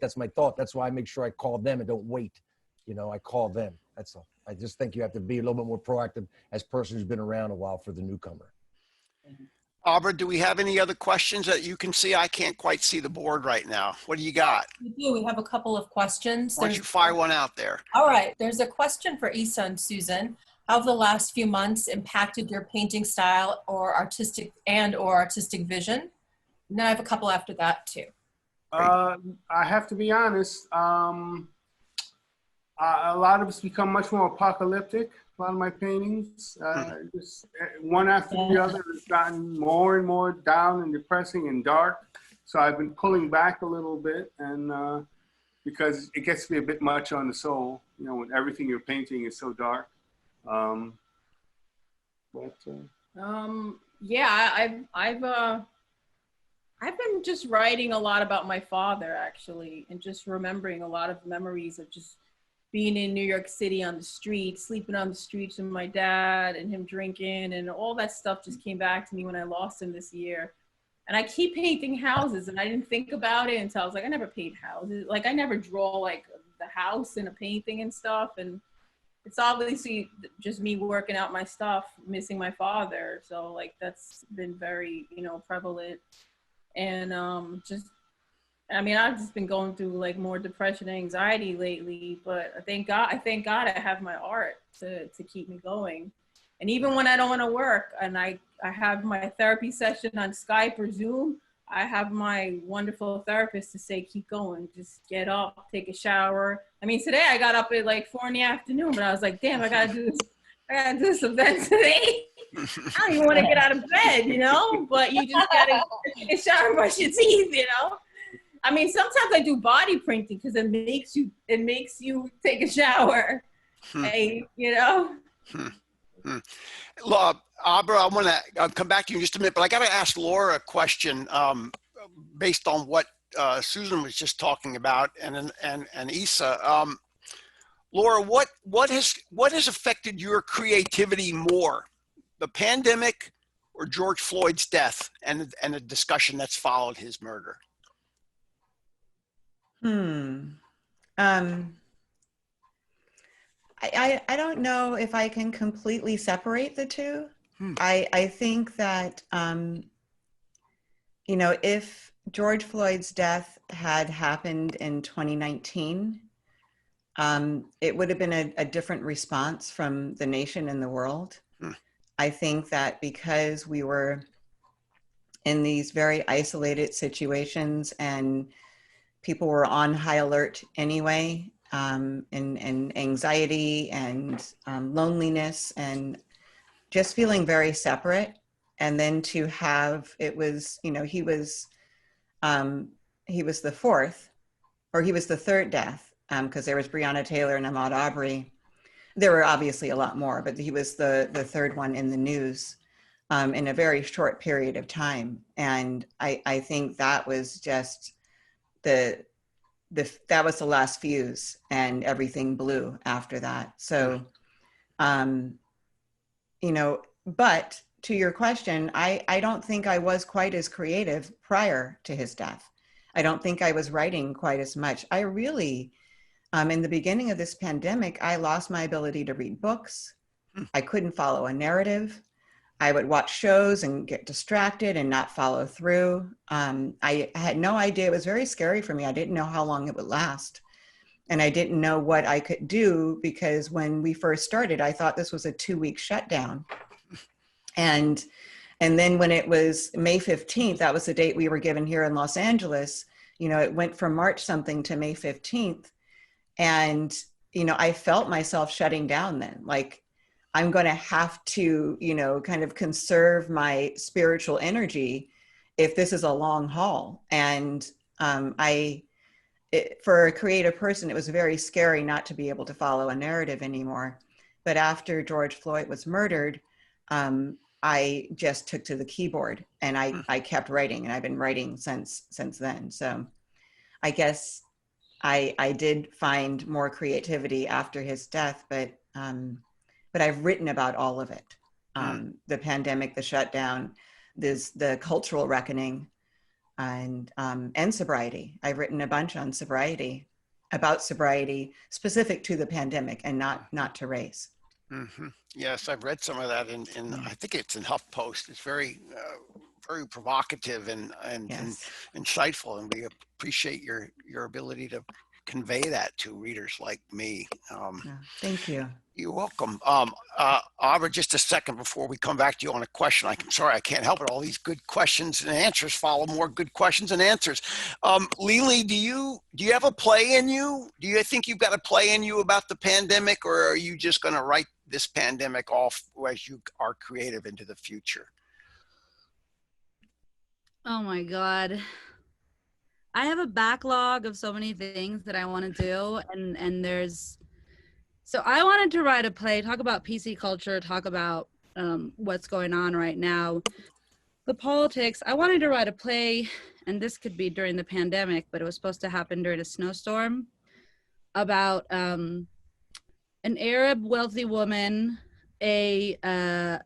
that's my thought. That's why I make sure I call them and don't wait. You know, I call them. That's all. I just think you have to be a little bit more proactive as a person who's been around a while for the newcomer. Abra, do we have any other questions that you can see? I can't quite see the board right now. What do you got? We do. We have a couple of questions. Why don't you fire one out there? All right. There's a question for Issa and Susan. How have the last few months impacted your painting style or artistic vision? And then I have a couple after that too. I have to be honest. A lot of it's become much more apocalyptic. A lot of my paintings, just one after the other, has gotten more and more down and depressing and dark. So I've been pulling back a little bit, and because it gets to be a bit much on the soul, you know, when everything you're painting is so dark. Yeah, I've been just writing a lot about my father actually, and just remembering a lot of memories of just being in New York City on the street, sleeping on the streets with my dad and him drinking, and all that stuff just came back to me when I lost him this year. And I keep painting houses, and I didn't think about it until I was like, I never paint houses. Like I never draw like the house in a painting and stuff. And it's obviously just me working out my stuff, missing my father. So like that's been very, you know, prevalent. And I've just been going through like more depression and anxiety lately, but I thank God I have my art to keep me going. And even when I don't want to work and I have my therapy session on Skype or Zoom, I have my wonderful therapist to say, keep going, just get up, take a shower. I mean, today I got up at like 4 PM, but I was like, damn, I gotta do this event today. I don't even want to get out of bed, you know, but you just gotta take a shower, brush your teeth, you know. I mean, sometimes I do body printing because it makes you take a shower. Hey, you know. Abra, I want to come back to you in just a minute, but I got to ask Laura a question based on what Susan was just talking about, and Issa. Laura, what has affected your creativity more, the pandemic or George Floyd's death and the discussion that's followed his murder? I don't know if I can completely separate the two. I think that, you know, if George Floyd's death had happened in 2019, it would have been a different response from the nation and the world. I think that because we were in these very isolated situations and people were on high alert anyway, and anxiety and loneliness and just feeling very separate. And then to have, it was, you know, he was the fourth, or he was the third death, because there was Breonna Taylor and Ahmaud Arbery. There were obviously a lot more, but he was the third one in the news. in a very short period of time. And I think that was just that was the last fuse, and everything blew after that. So, you know, but to your question, I don't think I was quite as creative prior to his death. I don't think I was writing quite as much. I really, in the beginning of this pandemic, I lost my ability to read books. I couldn't follow a narrative. I would watch shows and get distracted and not follow through. I had no idea. It was very scary for me. I didn't know how long it would last. And I didn't know what I could do, because when we first started, I thought this was a 2-week shutdown. And then when it was May 15th, that was the date we were given here in Los Angeles, you know, it went from March something to May 15th. And, you know, I felt myself shutting down then. Like, I'm going to have to, you know, kind of conserve my spiritual energy if this is a long haul. And for a creative person, it was very scary not to be able to follow a narrative anymore. But after George Floyd was murdered, I just took to the keyboard, and I kept writing, and I've been writing since then. So I guess I did find more creativity after his death, but I've written about all of it. The pandemic, the shutdown, the cultural reckoning, and sobriety. I've written a bunch on sobriety, about sobriety specific to the pandemic and not to race. Mm-hmm. Yes, I've read some of that in I think it's in HuffPost. It's very provocative and Yes. and insightful, and we appreciate your ability to convey that to readers like me. Thank you. You're welcome. Aubrey, just a second before we come back to you on a question. I'm sorry, I can't help it. All these good questions and answers follow more good questions and answers. Lily, do you have a play in you? Do you think you've got a play in you about the pandemic, or are you just going to write this pandemic off as you are creative into the future? Oh my God. I have a backlog of so many things that I want to do, and so I wanted to write a play, talk about PC culture, talk about what's going on right now, the politics. I wanted to write a play, and this could be during the pandemic, but it was supposed to happen during a snowstorm, about an Arab wealthy woman, a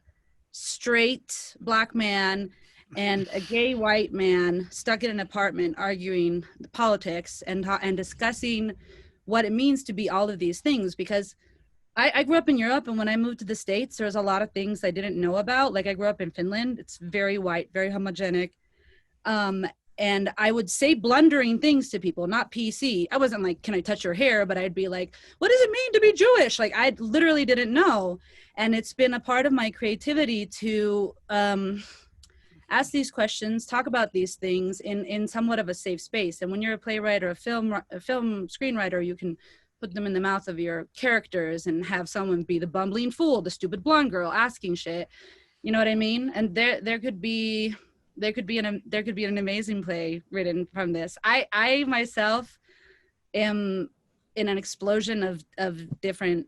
straight Black man, and a gay white man stuck in an apartment arguing the politics and discussing what it means to be all of these things. Because I grew up in Europe, and when I moved to the States, there was a lot of things I didn't know about. Like, I grew up in Finland. It's very white, very homogenic. And I would say blundering things to people, not PC. I wasn't like, can I touch your hair? But I'd be like, what does it mean to be Jewish? Like, I literally didn't know. And it's been a part of my creativity to ask these questions, talk about these things in somewhat of a safe space. And when you're a playwright or a film screenwriter, you can put them in the mouth of your characters and have someone be the bumbling fool, the stupid blonde girl asking shit. You know what I mean? And there could be an amazing play written from this. I myself am in an explosion of different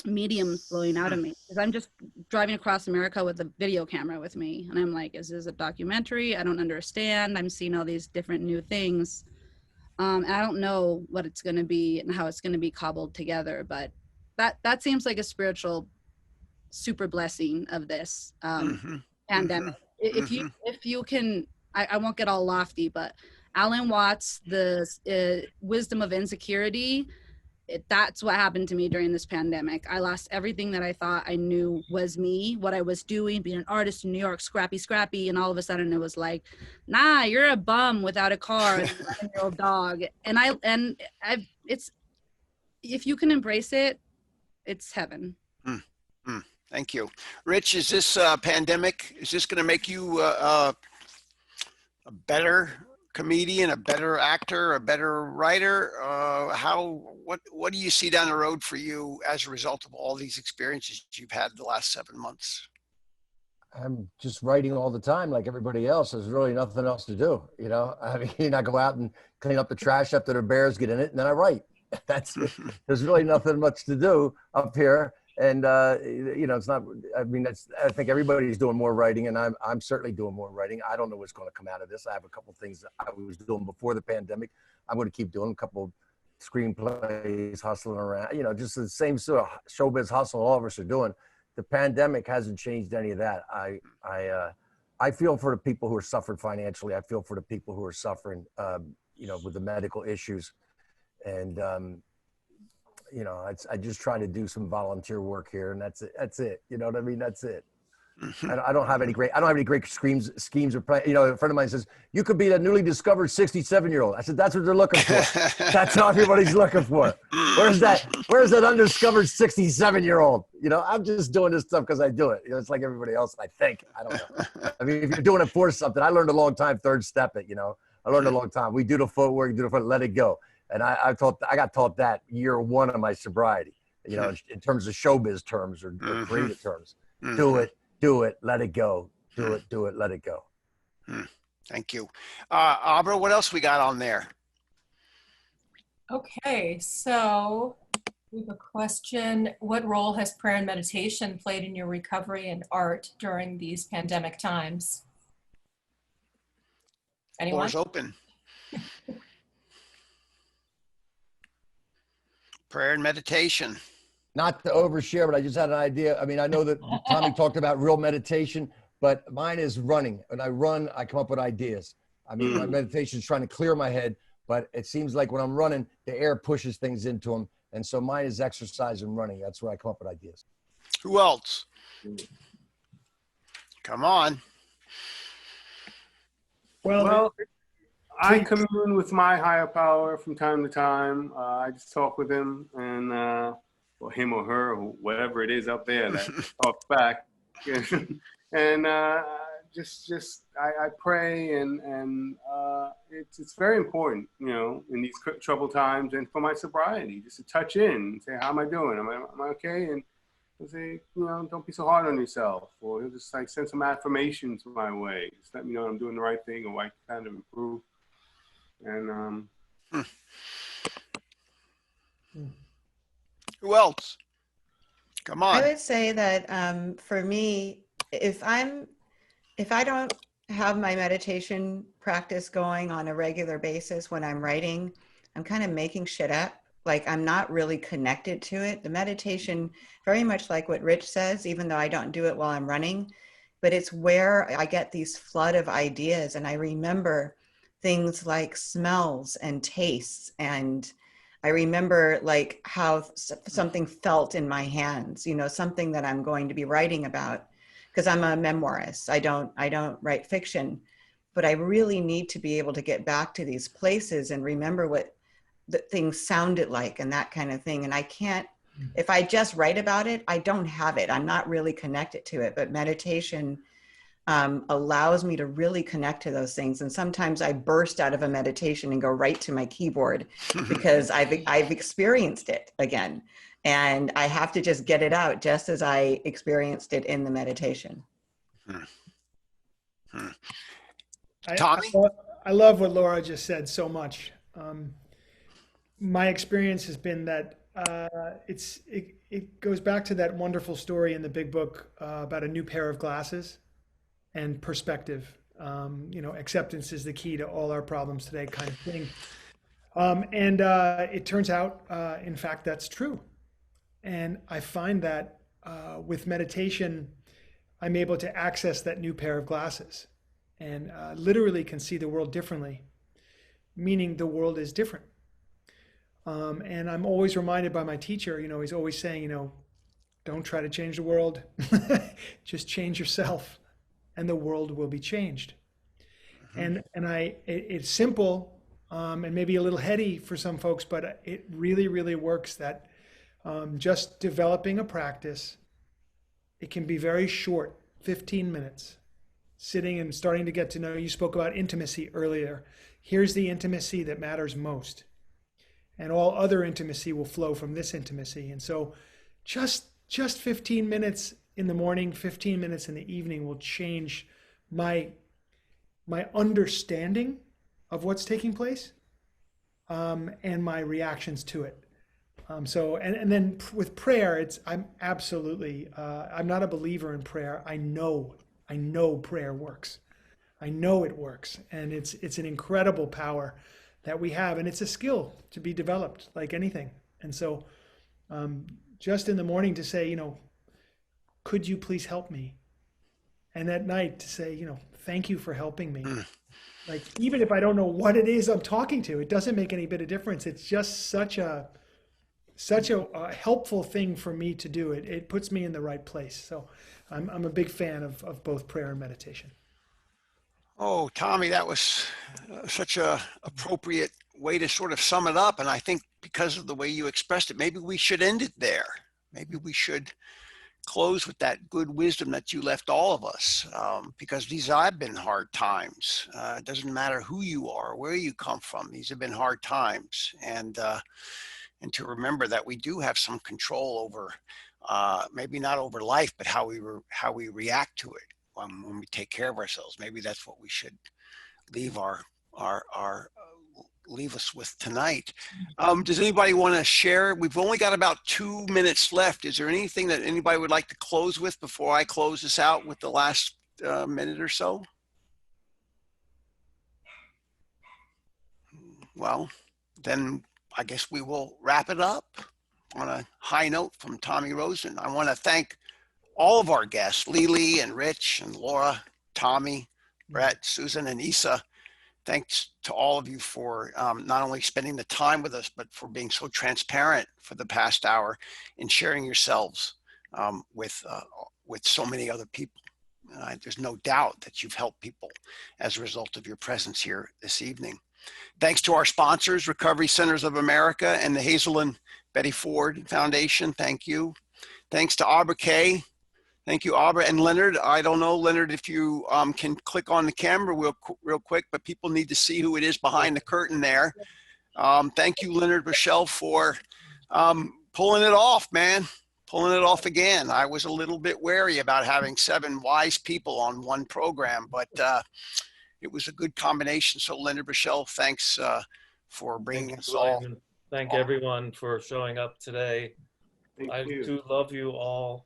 mediums flowing out of me, because I'm just driving across America with a video camera with me, and I'm like, is this a documentary? I don't understand. I'm seeing all these different new things, and I don't know what it's going to be and how it's going to be cobbled together, but that seems like a spiritual super blessing of this pandemic. If you can, I won't get all lofty, but Alan Watts, the wisdom of insecurity, that's what happened to me during this pandemic. I lost everything that I thought I knew was me, what I was doing, being an artist in New York, scrappy, and all of a sudden it was like, nah, you're a bum without a car and a 11-year-old dog. And it's, if you can embrace it, it's heaven. Thank you. Rich, is this pandemic, is this going to make you a better comedian, a better actor, a better writer? What do you see down the road for you as a result of all these experiences you've had the last 7 months? I'm just writing all the time like everybody else. There's really nothing else to do, you know? I mean, I go out and clean up the trash after the bears get in it, and then I write. That's it. There's really nothing much to do up here And it's not. I mean, I think everybody's doing more writing, and I'm certainly doing more writing. I don't know what's going to come out of this. I have a couple things that I was doing before the pandemic. I'm going to keep doing a couple screenplays, hustling around. Just the same sort of showbiz hustle all of us are doing. The pandemic hasn't changed any of that. I feel for the people who are suffering financially. I feel for the people who are suffering, with the medical issues, and I just try to do some volunteer work here, and that's it. You know what I mean? That's it. I don't have any great schemes or plan. A friend of mine says, you could be the newly discovered 67-year-old. I said, that's what they're looking for. That's all everybody's looking for. Where's that undiscovered 67-year-old? I'm just doing this stuff because I do it. It's like everybody else, I think. I don't know. I mean, if you're doing it for something, I learned a long time, third step it, I learned a long time. We do the footwork, let it go. And I got taught that year one of my sobriety, in terms of showbiz terms or creative terms. Do it, let it go. Do it, let it go. Thank you. Abra, what else we got on there? Okay, so we have a question. What role has prayer and meditation played in your recovery and art during these pandemic times? Anyone? Floor's open. Prayer and meditation. Not to overshare, but I just had an idea. I mean, I know that Tommy talked about real meditation, but mine is running. When I run, I come up with ideas. I mean, my meditation is trying to clear my head, but it seems like when I'm running, the air pushes things into them. And so mine is exercise and running. That's where I come up with ideas. Who else? Come on. Well, I commune with my higher power from time to time. I just talk with him and, or him or her, or whatever it is up there that talks back. And I pray and it's very important, in these troubled times and for my sobriety, just to touch in and say, how am I doing? Am I okay? And he'll say, don't be so hard on yourself. Or he'll just send some affirmations my way. Just let me know I'm doing the right thing or I can kind of improve. And Who else? Come on. I would say that for me, if I don't have my meditation practice going on a regular basis when I'm writing, I'm kind of making shit up. Like I'm not really connected to it. The meditation, very much like what Rich says, even though I don't do it while I'm running, but it's where I get these flood of ideas and I remember things like smells and tastes, and I remember like how something felt in my hands, something that I'm going to be writing about, because I'm a memoirist. I don't write fiction, but I really need to be able to get back to these places and remember what the things sounded like and that kind of thing. And I can't, if I just write about it, I don't have it. I'm not really connected to it, but meditation allows me to really connect to those things. And sometimes I burst out of a meditation and go right to my keyboard because I've experienced it again. And I have to just get it out just as I experienced it in the meditation. Tommy? I love what Laura just said so much. My experience has been that it goes back to that wonderful story in the big book about a new pair of glasses and perspective. Acceptance is the key to all our problems today, kind of thing. And it turns out, in fact, that's true. And I find that with meditation, I'm able to access that new pair of glasses and literally can see the world differently, meaning the world is different. And I'm always reminded by my teacher, he's always saying, don't try to change the world, just change yourself and the world will be changed. And it's simple and maybe a little heady for some folks, but it really, really works that just developing a practice, it can be very short, 15 minutes, sitting and starting to get to know. You spoke about intimacy earlier. Here's the intimacy that matters most. And all other intimacy will flow from this intimacy. And so just 15 minutes in the morning, 15 minutes in the evening will change my understanding of what's taking place and my reactions to it. And then with prayer, I'm absolutely, I'm not a believer in prayer. I know prayer works. I know it works. And it's an incredible power that we have. And it's a skill to be developed like anything. And so just in the morning to say, could you please help me? And at night to say, thank you for helping me. Like, even if I don't know what it is I'm talking to, it doesn't make any bit of difference. It's just such a helpful thing for me to do. It puts me in the right place. So I'm a big fan of both prayer and meditation. Oh, Tommy, that was such a appropriate way to sort of sum it up. And I think because of the way you expressed it, maybe we should end it there. Maybe we should close with that good wisdom that you left all of us, because these have been hard times. It doesn't matter who you are, where you come from. These have been hard times. And to remember that we do have some control over, maybe not over life, but how we react to it when we take care of ourselves. Maybe that's what we should leave leave us with tonight. Does anybody want to share? We've only got about 2 minutes left. Is there anything that anybody would like to close with before I close this out with the last minute or so? Well, then I guess we will wrap it up on a high note from Tommy Rosen. I want to thank all of our guests, Lily and Rich and Laura, Tommy, Brett, Susan, and Isa. Thanks to all of you for not only spending the time with us, but for being so transparent for the past hour and sharing yourselves with so many other people. There's no doubt that you've helped people as a result of your presence here this evening. Thanks to our sponsors, Recovery Centers of America and the Hazel and Betty Ford Foundation. Thank you. Thanks to Abra Kay. Thank you, Abra. And Leonard, I don't know, Leonard, if you can click on the camera real quick, but people need to see who it is behind the curtain there. Thank you, Leonard Rochelle, for pulling it off, man. Pulling it off again. I was a little bit wary about having 7 wise people on one program, but it was a good combination. So Leonard Rochelle, thanks for bringing us all. Thank everyone for showing up today. Thank you. Do love you all.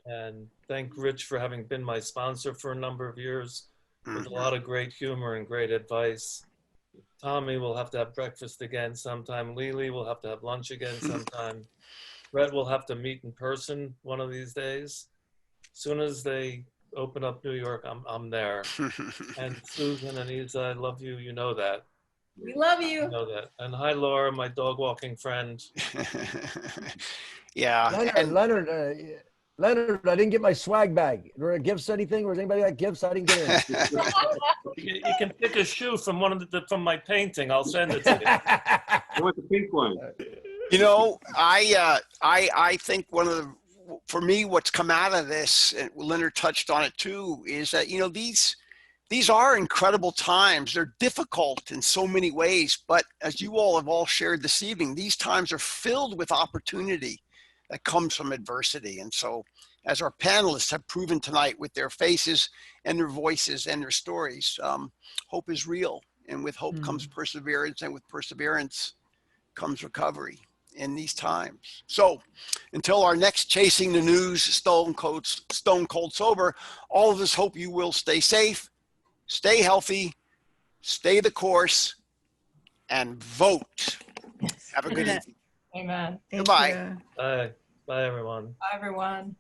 And thank Rich for having been my sponsor for a number of years with a lot of great humor and great advice. Tommy will have to have breakfast again sometime. Lily will have to have lunch again sometime. Brett will have to meet in person one of these days. As soon as they open up New York, I'm there. And Susan and Isa, I love you. You know that. We love you. You know that. And hi, Laura, my dog walking friend. Yeah. Leonard, I didn't get my swag bag. Were there gifts, anything? Was anybody got gifts? I didn't get any. You can pick a shoe from from my painting. I'll send it to you. I want the pink one. You know, I think for me, what's come out of this, and Leonard touched on it too, is that, these are incredible times. They're difficult in so many ways, but as you all have all shared this evening, these times are filled with opportunity that comes from adversity. And so, as our panelists have proven tonight with their faces and their voices and their stories, hope is real. And with hope comes perseverance, and with perseverance comes recovery in these times. So until our next Chasing the News, Stone Cold Sober, all of us hope you will stay safe, stay healthy, stay the course, and vote. Yes. Have a good evening. Amen. Goodbye. Bye. Bye, everyone. Bye, everyone.